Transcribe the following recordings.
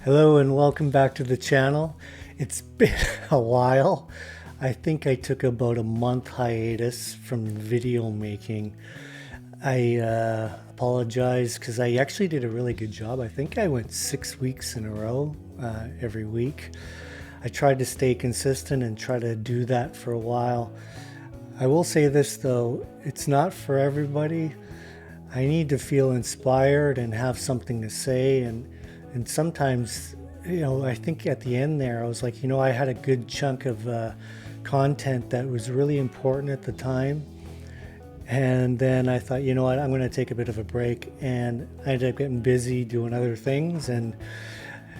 Hello and welcome back to the channel. It's been a while. I think I took about a month hiatus from video making. I apologize because I actually did a really good job. I think I went 6 weeks in a row every week. I tried to stay consistent and try to do that for a while. I will say this though, it's not for everybody. I need to feel inspired and have something to say, and sometimes, I think at the end there I was like, I had a good chunk of content that was really important at the time, and then I thought, you know what, I'm going to take a bit of a break, and I ended up getting busy doing other things and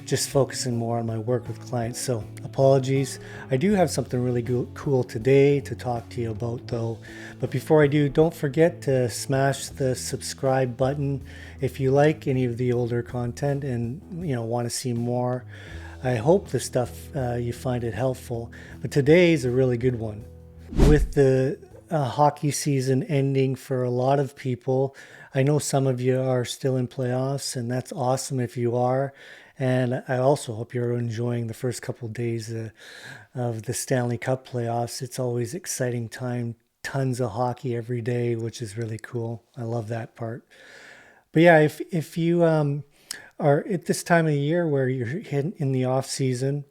just focusing more on my work with clients. So apologies. I do have something really cool today to talk to you about though. But before I do, don't forget to smash the subscribe button if you like any of the older content and want to see more. I hope the stuff you find it helpful. But today is a really good one. With the hockey season ending for a lot of people, I know some of you are still in playoffs, and that's awesome if you are. And I also hope you're enjoying the first couple of days of the Stanley Cup playoffs. It's always exciting time, tons of hockey every day, which is really cool. I love that part. But yeah, if you are at this time of the year where you're in the off season,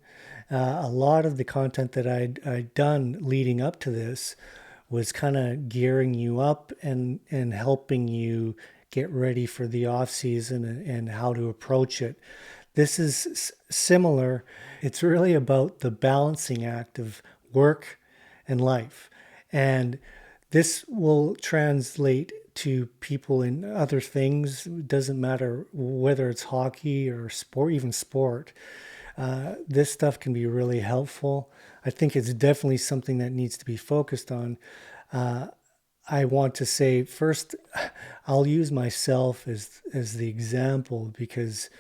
a lot of the content that I'd done leading up to this was kind of gearing you up and helping you get ready for the off season and how to approach it. This is similar. It's really about the balancing act of work and life. And this will translate to people in other things. It doesn't matter whether it's hockey or sport, even sport. This stuff can be really helpful. I think it's definitely something that needs to be focused on. I want to say first, I'll use myself as the example because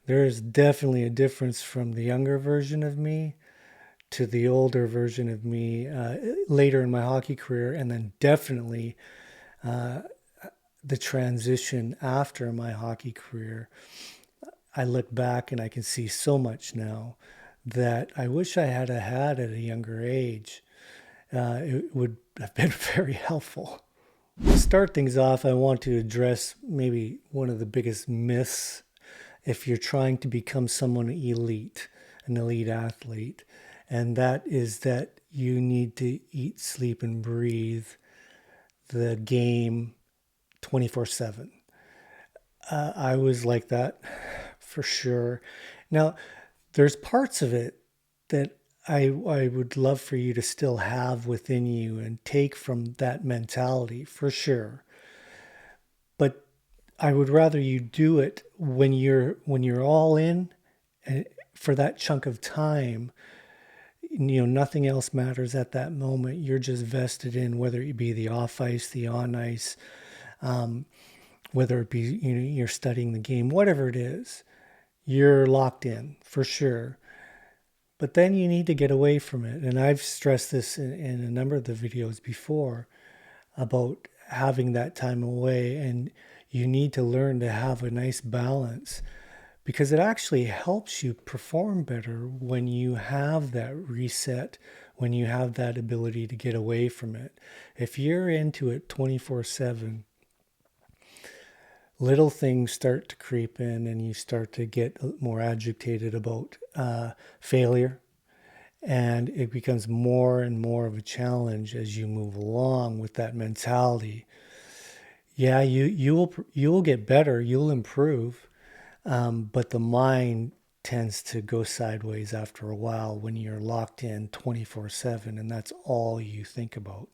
there is definitely a difference from the younger version of me to the older version of me later in my hockey career, and then definitely the transition after my hockey career. I look back and I can see so much now that I wish I had at a younger age. It would have been very helpful. To start things off, I want to address maybe one of the biggest myths if you're trying to become someone elite, an elite athlete, and that is that you need to eat, sleep, and breathe the game 24/7. I was like that for sure. Now, there's parts of it that I would love for you to still have within you and take from that mentality for sure. But I would rather you do it when you're all in for that chunk of time. Nothing else matters at that moment. You're just vested in whether it be the off ice, the on ice, whether it be you're studying the game, whatever it is. You're locked in for sure. But then you need to get away from it. And I've stressed this in a number of the videos before about having that time away. And you need to learn to have a nice balance because it actually helps you perform better when you have that reset, when you have that ability to get away from it. If you're into it 24/7, little things start to creep in and you start to get more agitated about failure, and it becomes more and more of a challenge as you move along with that mentality. Yeah, you will get better, you'll improve, but the mind tends to go sideways after a while when you're locked in 24/7 and that's all you think about.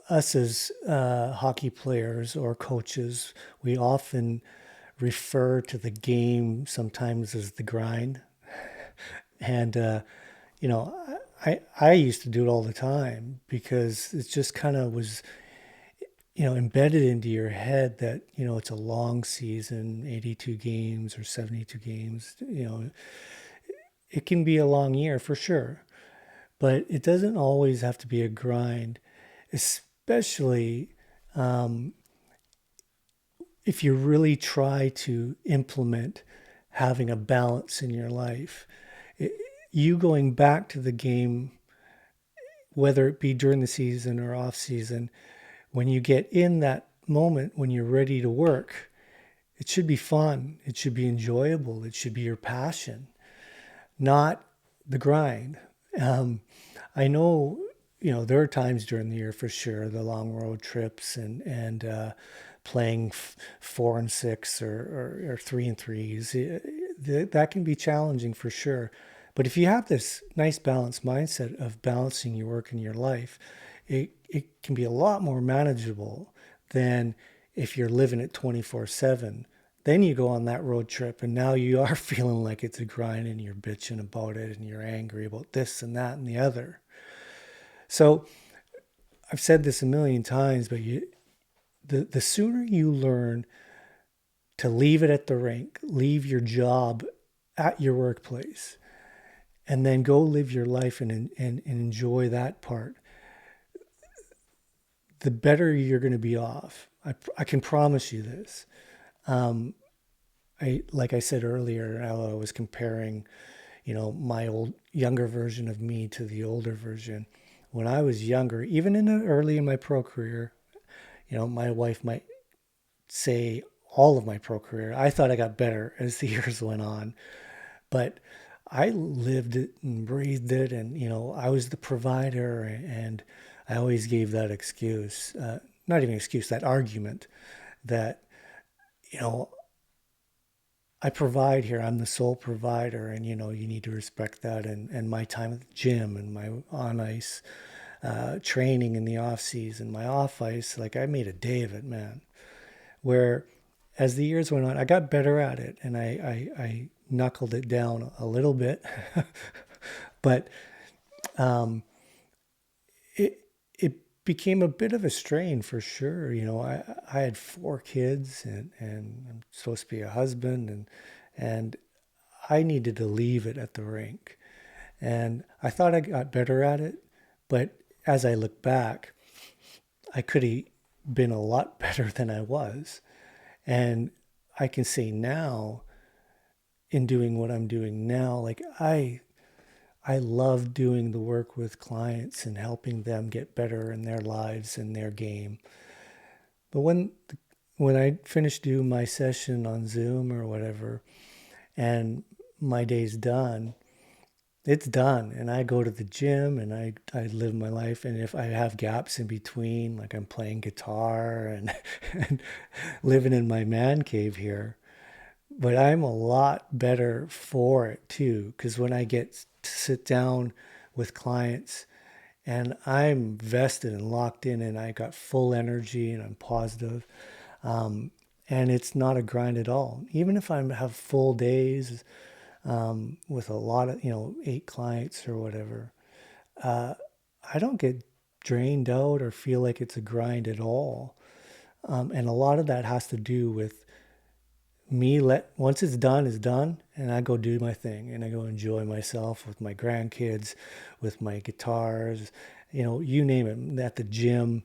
Us as hockey players or coaches, we often refer to the game sometimes as the grind. And, you know, I used to do it all the time because it just kind of was, embedded into your head that, it's a long season, 82 games or 72 games. It can be a long year for sure, but it doesn't always have to be a grind, especially if you really try to implement having a balance in your life. It, you going back to the game, whether it be during the season or off season, when you get in that moment when you're ready to work, it should be fun. It should be enjoyable. It should be your passion, not the grind. Um, I know, there are times during the year for sure, the long road trips and playing 4 and 6 or 3 and 3s. That can be challenging for sure. But if you have this nice balanced mindset of balancing your work and your life, it can be a lot more manageable than if you're living it 24/7. Then you go on that road trip and now you are feeling like it's a grind and you're bitching about it and you're angry about this and that and the other. So I've said this a million times, but the sooner you learn to leave it at the rink, leave your job at your workplace, and then go live your life and enjoy that part, the better you're going to be off. I can promise you this. Like I said earlier, how I was comparing, my old younger version of me to the older version. When I was younger, even early in my pro career, my wife might say all of my pro career, I thought I got better as the years went on, but I lived it and breathed it, and I was the provider, and I always gave that excuse, not even excuse, that argument that you know I provide here. I'm the sole provider, and you need to respect that. And my time at the gym and my on ice training in the off season, my off ice, like I made a day of it, man. Where as the years went on, I got better at it, and I knuckled it down a little bit, but it it became a bit of a strain for sure. I had 4 kids, and I'm supposed to be a husband, and I needed to leave it at the rink. And I thought I got better at it, but as I look back, I could have been a lot better than I was. And I can say now, in doing what I'm doing now, like I love doing the work with clients and helping them get better in their lives and their game. But when I finish doing my session on Zoom or whatever, and my day's done, it's done. And I go to the gym and I live my life. And if I have gaps in between, like I'm playing guitar and, and living in my man cave here, but I'm a lot better for it too. Because when I get to sit down with clients and I'm vested and locked in and I got full energy and I'm positive, and it's not a grind at all. Even if I have full days with a lot of, 8 clients or whatever, I don't get drained out or feel like it's a grind at all. And a lot of that has to do with me once it's done, and I go do my thing and I go enjoy myself with my grandkids, with my guitars, you name it, at the gym.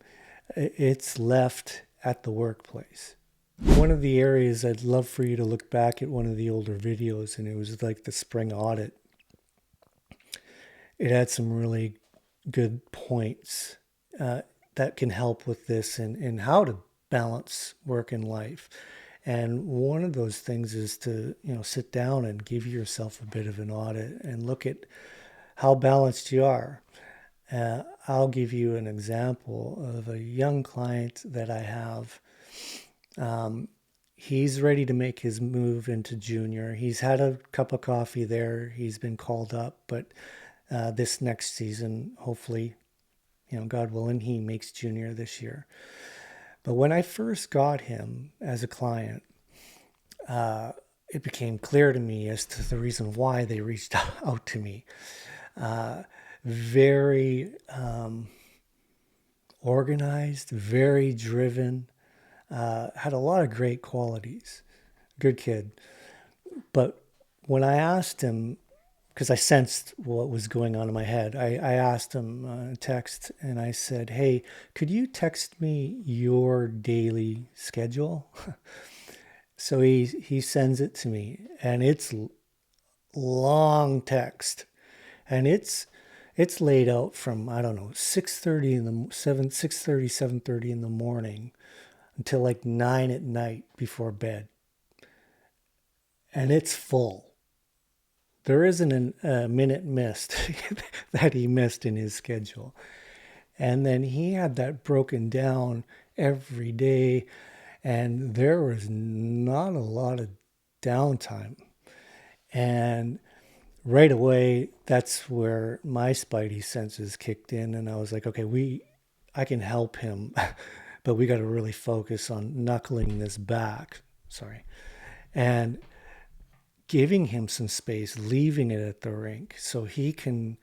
It's left at the workplace. One of the areas I'd love for you to look back at one of the older videos, and it was like the spring audit. It had some really good points that can help with this and how to balance work and life. And one of those things is to, sit down and give yourself a bit of an audit and look at how balanced you are. I'll give you an example of a young client that I have. He's ready to make his move into junior. He's had a cup of coffee there. He's been called up, but this next season, hopefully, God willing, he makes junior this year. But when I first got him as a client, it became clear to me as to the reason why they reached out to me. Very organized, very driven, had a lot of great qualities. Good kid. But when I asked him, because I sensed what was going on in my head, I asked him text and I said, hey, could you text me your daily schedule? So he sends it to me, and it's long text, and it's laid out from, I don't know, 6:30 in the 6:30 7:30 in the morning until like 9 at night before bed, and it's full. There isn't a minute missed that he missed in his schedule. And then he had that broken down every day, and there was not a lot of downtime. And right away, that's where my spidey senses kicked in, and I was like, okay, I can help him, but we got to really focus on knuckling this back. Sorry. And giving him some space, leaving it at the rink so he can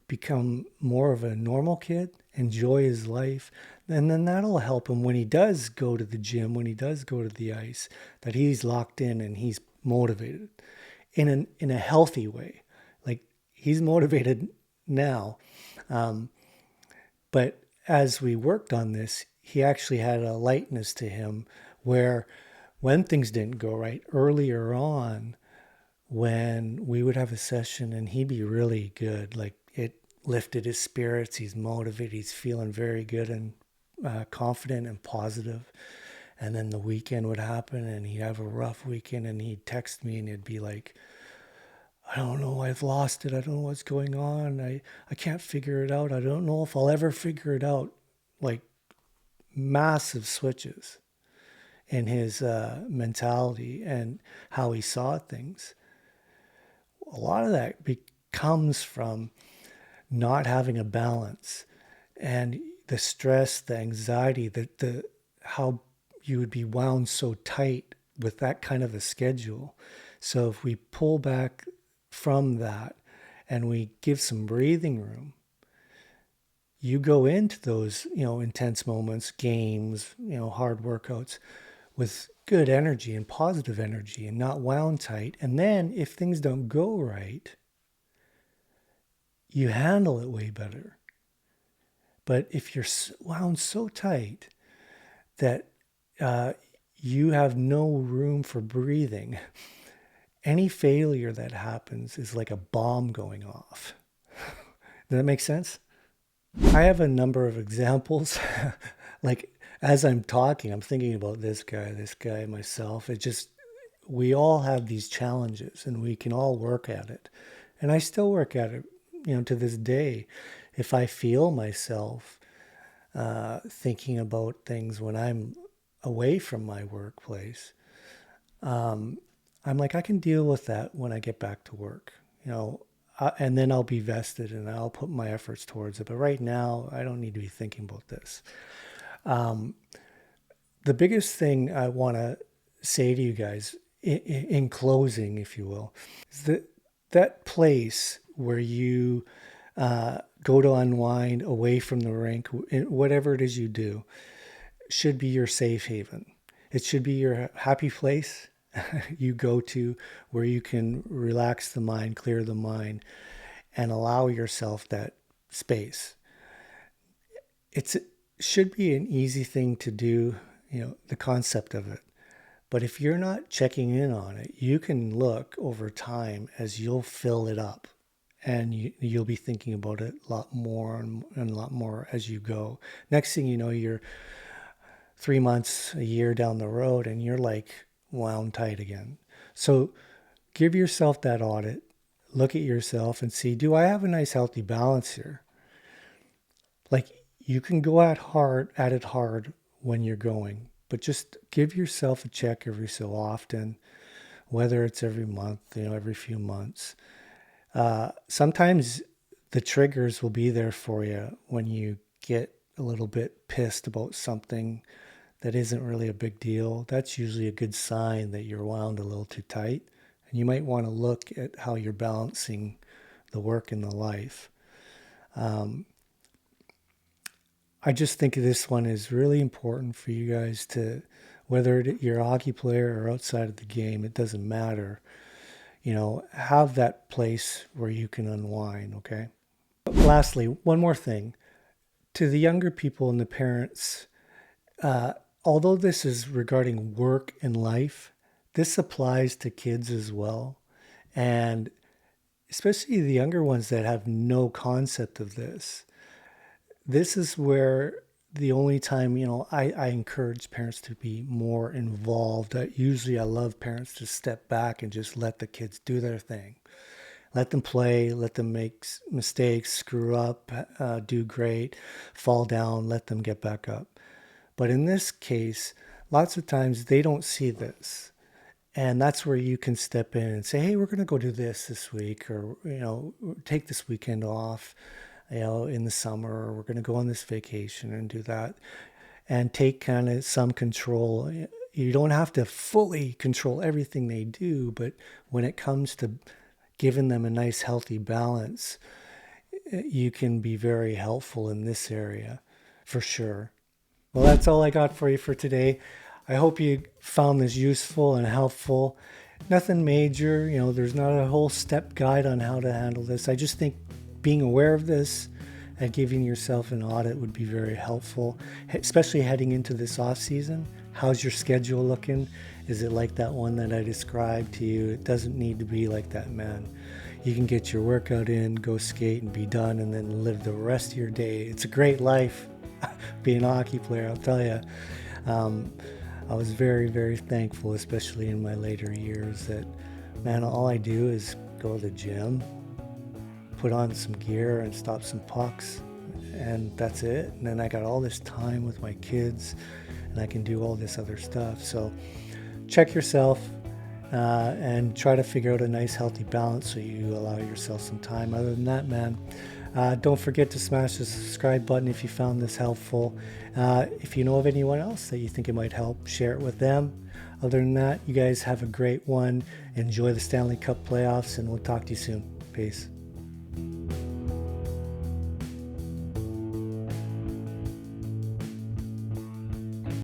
become more of a normal kid, enjoy his life. And then that'll help him when he does go to the gym, when he does go to the ice, that he's locked in and he's motivated in a healthy way. Like, he's motivated now. But as we worked on this, he actually had a lightness to him where when things didn't go right earlier on, when we would have a session and he'd be really good, like it lifted his spirits, he's motivated, he's feeling very good and confident and positive. And then the weekend would happen and he'd have a rough weekend and he'd text me and he'd be like, I don't know, I've lost it. I don't know what's going on. I can't figure it out. I don't know if I'll ever figure it out. Like, massive switches in his mentality and how he saw things. A lot of that comes from not having a balance, and the stress, the anxiety, the how you would be wound so tight with that kind of a schedule. So if we pull back from that and we give some breathing room, you go into those, intense moments, games, hard workouts with good energy and positive energy and not wound tight. And then if things don't go right, you handle it way better. But if you're wound so tight that you have no room for breathing, any failure that happens is like a bomb going off. Does that make sense? I have a number of examples. Like, as I'm talking, I'm thinking about this guy, myself. We all have these challenges and we can all work at it. And I still work at it, to this day. If I feel myself thinking about things when I'm away from my workplace, I'm like, I can deal with that when I get back to work, and then I'll be vested and I'll put my efforts towards it. But right now, I don't need to be thinking about this. The biggest thing I want to say to you guys in closing, if you will, is that place where you go to unwind away from the rink, whatever it is you do, should be your safe haven. It should be your happy place you go to where you can relax the mind, clear the mind, and allow yourself that space. It should be an easy thing to do, the concept of it. But if you're not checking in on it, you can look over time as you'll fill it up. And you'll be thinking about it a lot more and a lot more as you go. Next thing you know, you're 3 months, a year down the road, and you're like wound tight again. So give yourself that audit. Look at yourself and see, do I have a nice healthy balance here? Like, you can go at it hard when you're going, but just give yourself a check every so often, whether it's every month, every few months. Sometimes the triggers will be there for you when you get a little bit pissed about something that isn't really a big deal. That's usually a good sign that you're wound a little too tight. And you might want to look at how you're balancing the work and the life. I just think this one is really important for you guys to, whether you're a hockey player or outside of the game, it doesn't matter. Have that place where you can unwind, okay? But lastly, one more thing. To the younger people and the parents, although this is regarding work and life, this applies to kids as well. And especially the younger ones that have no concept of this. This is where the only time, I encourage parents to be more involved. Usually I love parents to step back and just let the kids do their thing. Let them play, let them make mistakes, screw up, do great, fall down, let them get back up. But in this case, lots of times they don't see this. And that's where you can step in and say, hey, we're going to go do this week, or, take this weekend off, in the summer, or we're going to go on this vacation and do that and take kind of some control. You don't have to fully control everything they do, but when it comes to giving them a nice, healthy balance, you can be very helpful in this area for sure. Well, that's all I got for you for today. I hope you found this useful and helpful. Nothing major, there's not a whole step guide on how to handle this. I just think being aware of this and giving yourself an audit would be very helpful, especially heading into this off season. How's your schedule looking? Is it like that one that I described to you? It doesn't need to be like that, man. You can get your workout in, go skate and be done, and then live the rest of your day. It's a great life being a hockey player, I'll tell you. I was very, very thankful, especially in my later years, that, man, all I do is go to the gym, put on some gear and stop some pucks, and that's it. And then I got all this time with my kids, and I can do all this other stuff. So check yourself and try to figure out a nice, healthy balance so you allow yourself some time. Other than that, man, don't forget to smash the subscribe button if you found this helpful. If you know of anyone else that you think it might help, share it with them. Other than that, you guys have a great one. Enjoy the Stanley Cup playoffs, and we'll talk to you soon. Peace.